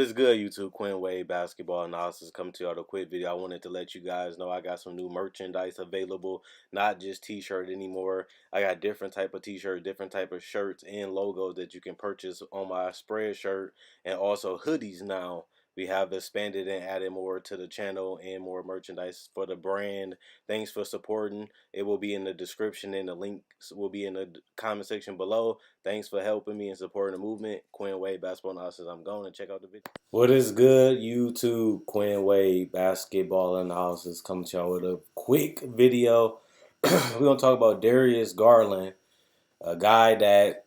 is good, YouTube? Quinn Wade Basketball Analysis coming to you with a quick video. I wanted to let you guys know I got some new merchandise available, not just t-shirt anymore. I got different type of t-shirt, different type of shirts and logos that you can purchase on my spread shirt, and also hoodies now. We have expanded and added more to the channel and more merchandise for the brand. Thanks for supporting. It will be in the description and the links will be in the comment section below. Thanks for helping me and supporting the movement. Quinn Wade Basketball Analysis. I'm going to check out the video. What is good, YouTube? Quinn Wade Basketball Analysis coming to y'all with a quick video. We're going to talk about Darius Garland, a guy that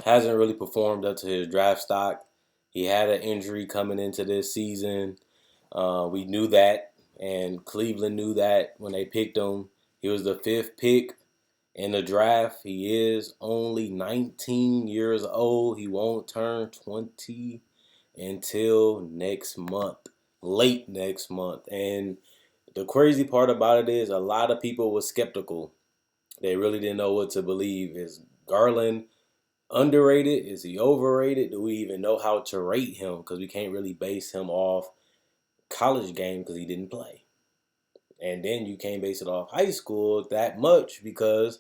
hasn't really performed up to his draft stock. He had an injury coming into this season. We knew that, and Cleveland knew that when they picked him. He was the 5th pick in the draft. He is only 19 years old. He won't turn 20 until next month, late next month. And the crazy part about it is a lot of people were skeptical. They really didn't know what to believe. Is Garland underrated? Is he overrated? Do we even know how to rate him? Because we can't really base him off college game because he didn't play. And then you can't base it off high school that much because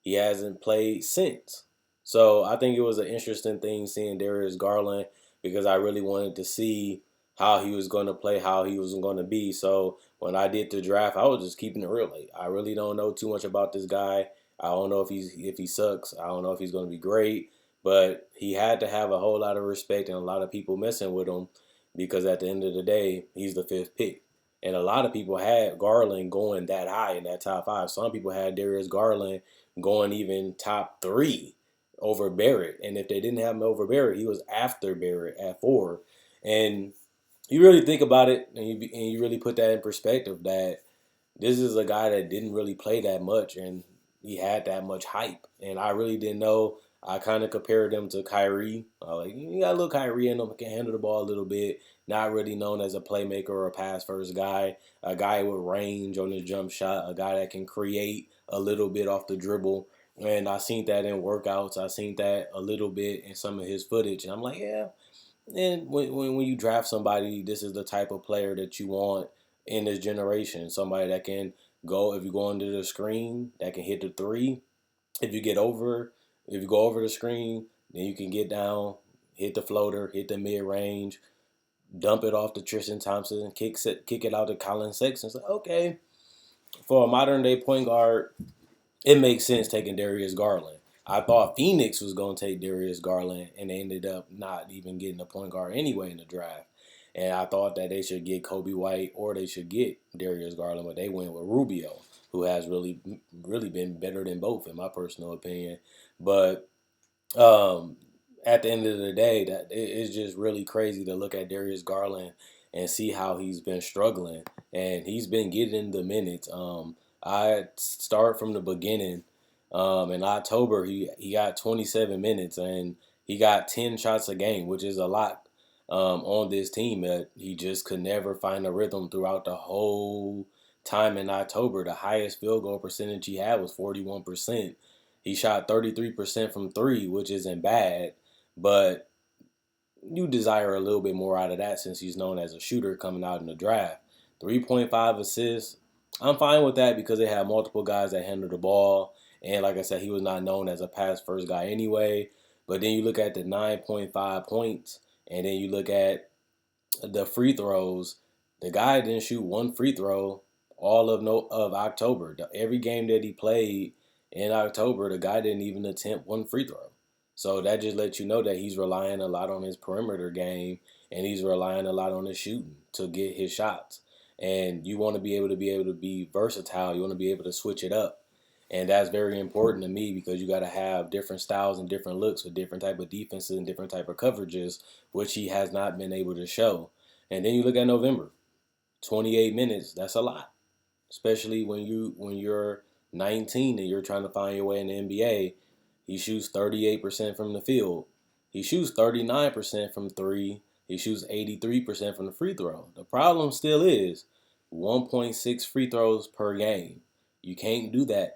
he hasn't played since. So I think it was an interesting thing seeing Darius Garland because I really wanted to see how he was going to play, how he was going to be. So when I did the draft, I was just keeping it real. Like, I really don't know too much about this guy. I don't know if he sucks. I don't know if he's going to be great. But he had to have a whole lot of respect and a lot of people messing with him because at the end of the day, he's the 5th pick. And a lot of people had Garland going that high in that top 5. Some people had Darius Garland going even top 3 over Barrett. And if they didn't have him over Barrett, he was after Barrett at 4. And you really think about it and you really put that in perspective that this is a guy that didn't really play that much and he had that much hype. And I really didn't know. I kind of compared him to Kyrie. Like, you got a little Kyrie in him, can handle the ball a little bit. Not really known as a playmaker or a pass first guy. A guy with range on his jump shot. A guy that can create a little bit off the dribble. And I seen that in workouts. I seen that a little bit in some of his footage. And I'm like, yeah. And when you draft somebody, this is the type of player that you want in this generation. Somebody that can go, if you go under the screen, that can hit the 3. If you go over the screen, then you can get down, hit the floater, hit the mid-range, dump it off to Tristan Thompson, and kick it out to Colin Sexton. So, okay, for a modern-day point guard, it makes sense taking Darius Garland. I thought Phoenix was going to take Darius Garland, and they ended up not even getting a point guard anyway in the draft. And I thought that they should get Kobe White or they should get Darius Garland, but they went with Rubio, who has really been better than both, in my personal opinion. But at the end of the day, that it's just really crazy to look at Darius Garland and see how he's been struggling, and he's been getting the minutes. I start from the beginning. In October, he got 27 minutes and he got 10 shots a game, which is a lot on this team. That he just could never find a rhythm throughout the whole time in October. The highest field goal percentage he had was 41%. He shot 33% from 3, which isn't bad, but you desire a little bit more out of that since he's known as a shooter coming out in the draft. 3.5 assists. I'm fine with that because they have multiple guys that handle the ball. And like I said, he was not known as a pass first guy anyway. But then you look at the 9.5 points, and then you look at the free throws. The guy didn't shoot one free throw all of October. Every game that he played in October, the guy didn't even attempt one free throw. So that just lets you know that he's relying a lot on his perimeter game, and he's relying a lot on his shooting to get his shots. And you want to be able to be versatile. You want to be able to switch it up. And that's very important to me because you got to have different styles and different looks with different type of defenses and different type of coverages, which he has not been able to show. And then you look at November, 28 minutes. That's a lot, especially when you're 19 and you're trying to find your way in the NBA. He shoots 38% from the field. He shoots 39% from 3. He shoots 83% from the free throw. The problem still is 1.6 free throws per game. You can't do that.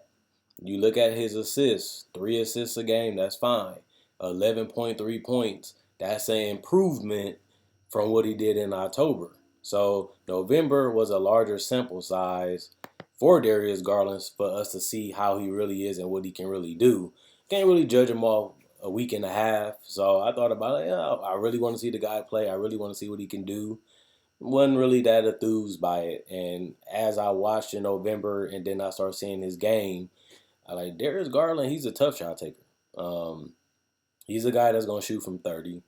You look at his assists, 3 assists a game, that's fine. 11.3 points, that's an improvement from what he did in October. So November was a larger sample size for Darius Garland for us to see how he really is and what he can really do. Can't really judge him off a week and a half. So I thought about it. Yeah, I really want to see the guy play. I really want to see what he can do. Wasn't really that enthused by it. And as I watched in November and then I started seeing his game, I like Darius Garland. He's a tough shot taker. Um, he's a guy that's gonna shoot from 30,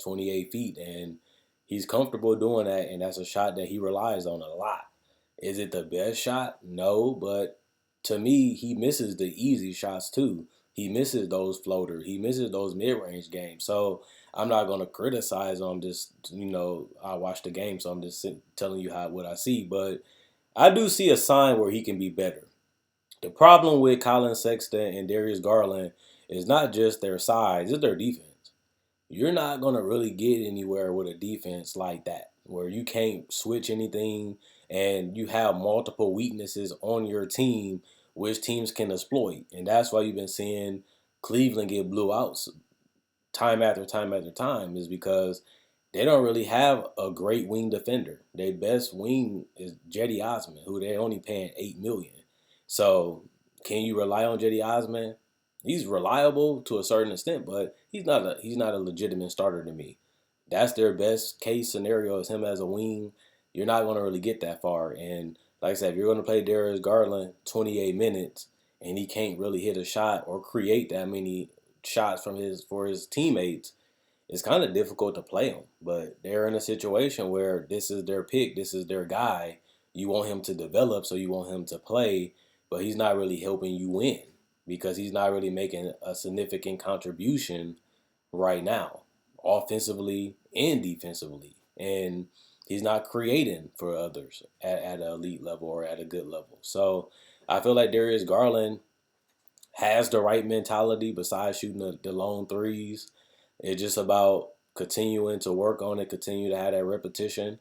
28 feet, and he's comfortable doing that. And that's a shot that he relies on a lot. Is it the best shot? No, but to me, he misses the easy shots too. He misses those floaters. He misses those mid-range games. So I'm not gonna criticize him. Just I watched the game, so I'm just telling you how what I see. But I do see a sign where he can be better. The problem with Colin Sexton and Darius Garland is not just their size, it's their defense. You're not going to really get anywhere with a defense like that, where you can't switch anything and you have multiple weaknesses on your team, which teams can exploit. And that's why you've been seeing Cleveland get blew out time after time after time, is because they don't really have a great wing defender. Their best wing is Jetty Osman, who they're only paying $8 million. So can you rely on Jetty Osman? He's reliable to a certain extent, but he's not a legitimate starter to me. That's their best case scenario is him as a wing. You're not going to really get that far. And like I said, if you're going to play Darius Garland 28 minutes and he can't really hit a shot or create that many shots for his teammates, it's kind of difficult to play him. But they're in a situation where this is their pick, this is their guy. You want him to develop, so you want him to play, but he's not really helping you win because he's not really making a significant contribution right now, offensively and defensively. And he's not creating for others at an elite level or at a good level. So I feel like Darius Garland has the right mentality besides shooting the lone threes. It's just about continuing to work on it, continue to have that repetition.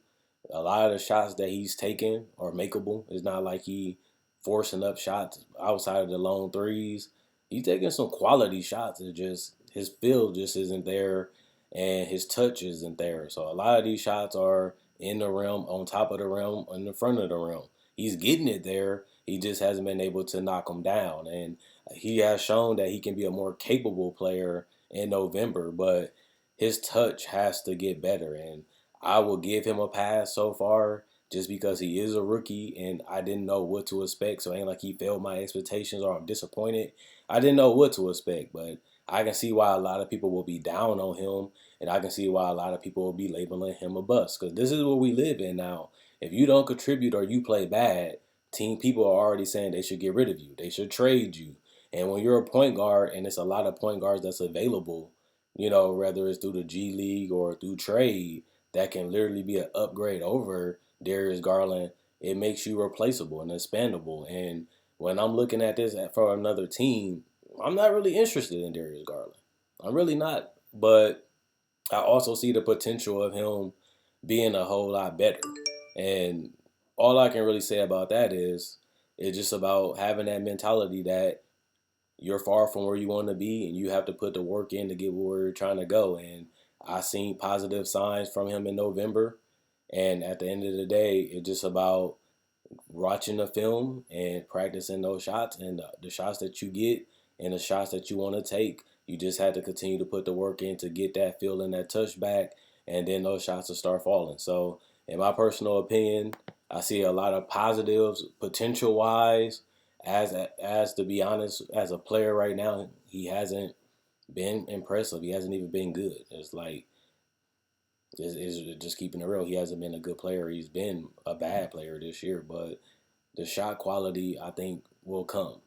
A lot of the shots that he's taking are makeable. It's not like he forcing up shots outside of the lone threes. He's taking some quality shots. It's just his feel just isn't there and his touch isn't there. So a lot of these shots are in the rim, on top of the rim, in the front of the rim. He's getting it there. He just hasn't been able to knock them down. And he has shown that he can be a more capable player in November, but his touch has to get better. And I will give him a pass so far just because he is a rookie and I didn't know what to expect. So it ain't like he failed my expectations or I'm disappointed. I didn't know what to expect, but I can see why a lot of people will be down on him and I can see why a lot of people will be labeling him a bust because this is what we live in now. If you don't contribute or you play bad, team people are already saying they should get rid of you. They should trade you. And when you're a point guard, and it's a lot of point guards that's available, whether it's through the G League or through trade, that can literally be an upgrade over Darius Garland. It makes you replaceable and expandable. And when I'm looking at this for another team, I'm not really interested in Darius Garland. I'm really not. But I also see the potential of him being a whole lot better. And all I can really say about that is it's just about having that mentality that you're far from where you want to be and you have to put the work in to get where you're trying to go. And I seen positive signs from him in November. And at the end of the day, it's just about watching the film and practicing those shots and the shots that you get and the shots that you want to take. You just have to continue to put the work in to get that feel and that touch back, and then those shots will start falling. So, in my personal opinion, I see a lot of positives potential wise. As to be honest, as a player right now, he hasn't been impressive. He hasn't even been good. It's like is just keeping it real. He hasn't been a good player. He's been a bad player this year, but the shot quality I think will come,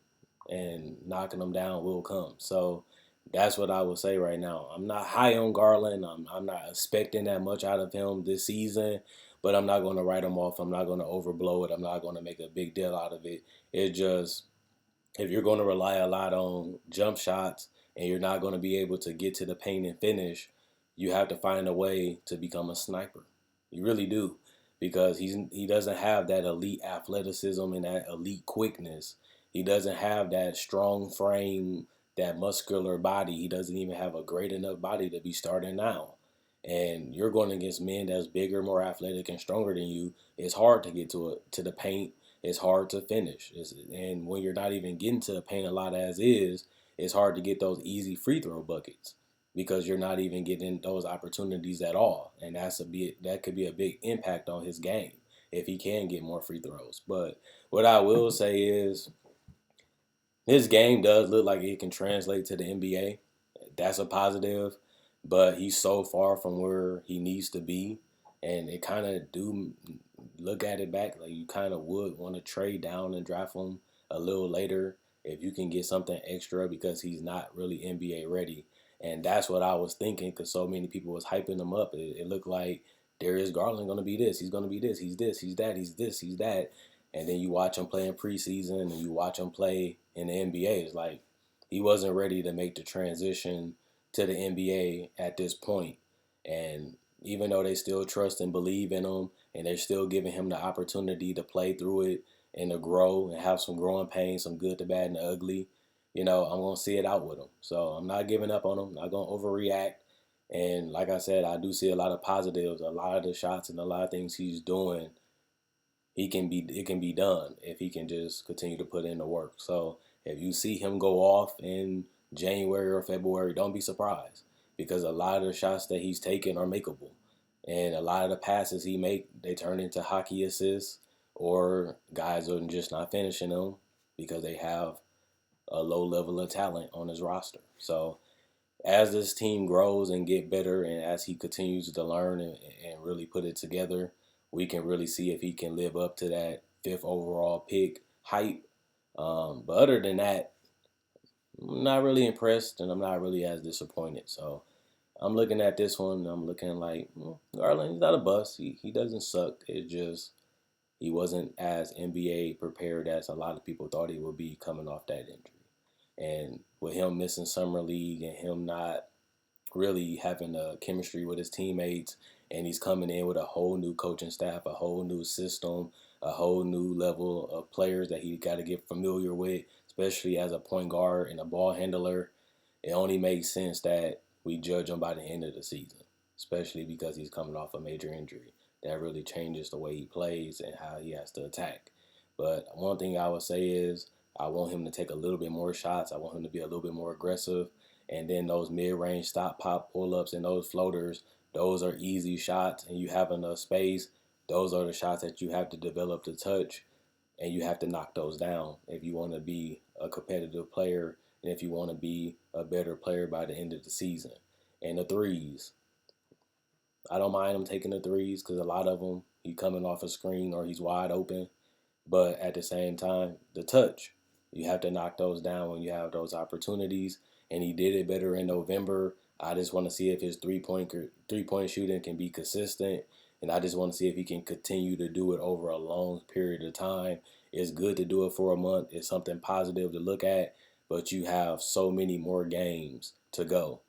and knocking them down will come. So that's what I would say right now. I'm not high on Garland. I'm not expecting that much out of him this season, but I'm not going to write him off. I'm not going to overblow it. I'm not going to make a big deal out of it. It just if you're going to rely a lot on jump shots and you're not going to be able to get to the paint and finish, you have to find a way to become a sniper. You really do, because he doesn't have that elite athleticism and that elite quickness. He doesn't have that strong frame, that muscular body. He doesn't even have a great enough body to be starting now. and you're going against men that's bigger, more athletic, and stronger than you. It's hard to get to the paint. It's hard to finish. And when you're not even getting to the paint a lot as is, it's hard to get those easy free throw buckets because you're not even getting those opportunities at all. And that could be a big impact on his game if he can get more free throws. But what I will say is his game does look like it can translate to the NBA. That's a positive, but he's so far from where he needs to be, and it kind of do look at it back like you kind of would want to trade down and draft him a little later if you can get something extra because he's not really NBA ready, and that's what I was thinking because so many people was hyping him up. It looked like Darius Garland gonna be this, he's gonna be this, he's that, he's this, he's that, and then you watch him play in preseason and you watch him play in the NBA. It's like he wasn't ready to make the transition to the NBA at this point. And even though they still trust and believe in him and they're still giving him the opportunity to play through it and to grow and have some growing pains, some good, the bad, and the ugly, I'm going to see it out with him. So I'm not giving up on him, not going to overreact. And like I said, I do see a lot of positives, a lot of the shots and a lot of things he's doing it can be done if he can just continue to put in the work. So if you see him go off in January or February, don't be surprised because a lot of the shots that he's taking are makeable. And a lot of the passes he make, they turn into hockey assists or guys are just not finishing them because they have a low level of talent on his roster. So as this team grows and get better and as he continues to learn and really put it together, we can really see if he can live up to that fifth overall pick hype. But other than that, I'm not really impressed and I'm not really as disappointed. So I'm looking at this one and I'm looking like Garland, he's not a bust. He doesn't suck. It's just he wasn't as NBA prepared as a lot of people thought he would be coming off that injury. And with him missing summer league and him not really having a chemistry with his teammates, and he's coming in with a whole new coaching staff, a whole new system, a whole new level of players that he got to get familiar with, especially as a point guard and a ball handler. It only makes sense that we judge him by the end of the season, especially because he's coming off a major injury. That really changes the way he plays and how he has to attack. But one thing I would say is I want him to take a little bit more shots. I want him to be a little bit more aggressive. And then those mid-range stop, pop, pull-ups and those floaters, those are easy shots. And you have enough space. Those are the shots that you have to develop to touch. And you have to knock those down if you want to be a competitive player and if you want to be a better player by the end of the season. And the threes, I don't mind him taking the threes because a lot of them, he coming off a screen or he's wide open. But at the same time, the touch, you have to knock those down when you have those opportunities. And he did it better in November. I just want to see if his three point shooting can be consistent, and I just want to see if he can continue to do it over a long period of time. It's good to do it for a month. It's something positive to look at, but you have so many more games to go.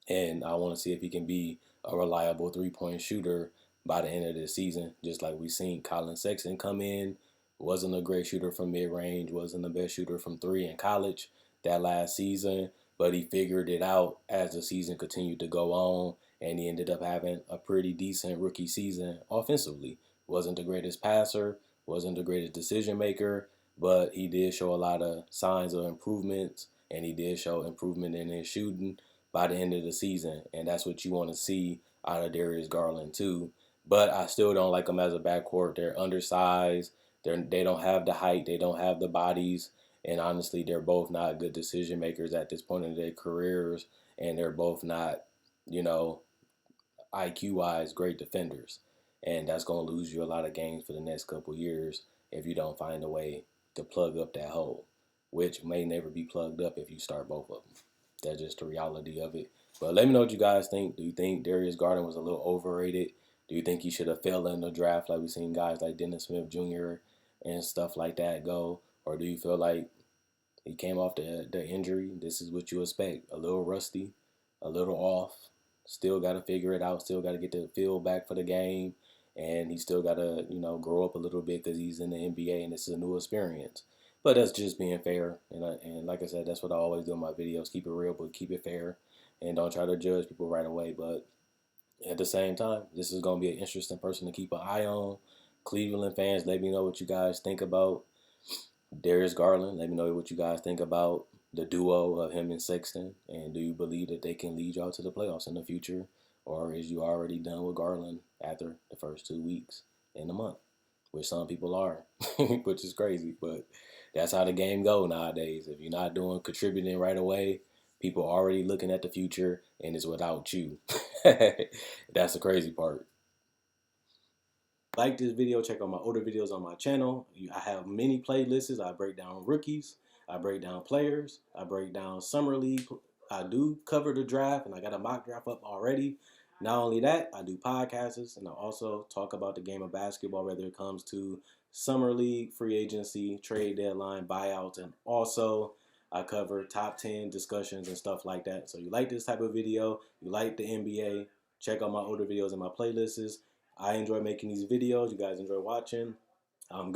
And I want to see if he can be a reliable three-point shooter by the end of the season, just like we seen Colin Sexton come in. Wasn't a great shooter from mid-range, wasn't the best shooter from three in college that last season, but he figured it out as the season continued to go on, and he ended up having a pretty decent rookie season offensively. Wasn't the greatest passer, wasn't the greatest decision maker, but he did show a lot of signs of improvements, and he did show improvement in his shooting by the end of the season, and that's what you want to see out of Darius Garland too. But I still don't like them as a backcourt. They're undersized. They don't have the height. They don't have the bodies. And honestly, they're both not good decision makers at this point in their careers. And they're both not, you know, IQ wise, great defenders. And that's going to lose you a lot of games for the next couple years if you don't find a way to plug up that hole, which may never be plugged up if you start both of them. That's just the reality of it. But let me know what you guys think. Do you think Darius Garland was a little overrated? Do you think he should have failed in the draft like we've seen guys like Dennis Smith Jr. and stuff like that go? Or do you feel like he came off the injury? This is what you expect. A little rusty, a little off. Still got to figure it out. Still got to get the feel back for the game. And he still got to, grow up a little bit because he's in the NBA and this is a new experience. But that's just being fair. And like I said, that's what I always do in my videos. Keep it real, but keep it fair. And don't try to judge people right away. But At the same time, this is going to be an interesting person to keep an eye on. Cleveland fans, let me know what you guys think about Darius Garland. Let me know what you guys think about the duo of him and Sexton. And do you believe that they can lead y'all to the playoffs in the future? Or is you already done with Garland after the first 2 weeks in the month? Which some people are, which is crazy. But that's how the game go nowadays. If you're not doing contributing right away, people are already looking at the future and it's without you. That's the crazy part. Like this video, check out my older videos on my channel. I have many playlists. I break down rookies, I break down players, I break down summer league. I do cover the draft, and I got a mock draft up already. Not only that, I do podcasts, and I also talk about the game of basketball, whether it comes to summer league, free agency, trade deadline, buyouts, and also I cover top 10 discussions and stuff like that. So you like this type of video, you like the NBA, check out my older videos and my playlists. I enjoy making these videos. You guys enjoy watching.